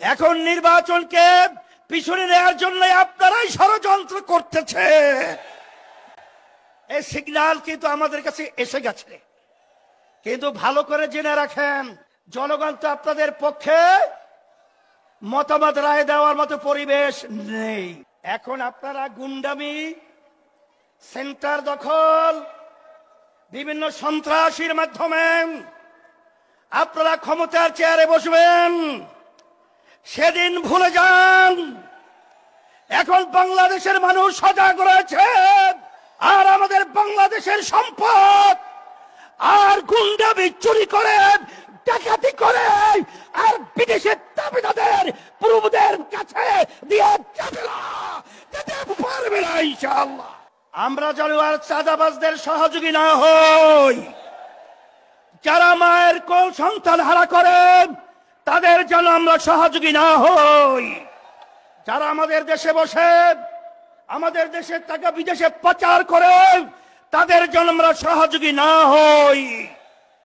এখন নির্বাচনকে পিছনে নেওয়ার জন্য আপনারাই ষড়যন্ত্র করতেছে। এই সিগন্যাল কিন্তু আমাদের কাছে এসে গেছে, কিন্তু ভালো করে জেনে রাখেন, জনগণ তো আপনাদের পক্ষে মতামত রায় দেওয়ার মতো পরিবেশ নেই। এখন আপনারা গুন্ডামি, সেন্টার দখল, বিভিন্ন সন্ত্রাসীর মাধ্যমে আপনারা ক্ষমতার চেয়ারে বসবেন, সেদিন ভুলে যান। এখন বাংলাদেশের মানুষ সজাগ রয়েছে, আর আমাদের বাংলাদেশের সম্পদ আর গুন্ডামি চুরি করে, ডাকাতি করে, আর বিদেশের দাবিদারদের প্রভুদের কাছে দিয়ে যেতে পারবে না ইনশাআল্লাহ। আমরা যেন আর চাঁদাবাজদের সহযোগী না হই। যারা মায়ের কোল সন্তান হারা করেন তাদের যেন আমরা সহযোগী না হই। যারা আমাদের দেশে বসে আমাদের দেশের টাকা বিদেশে পাচার করে তাদের জন্য আমরা সহযোগী না হই।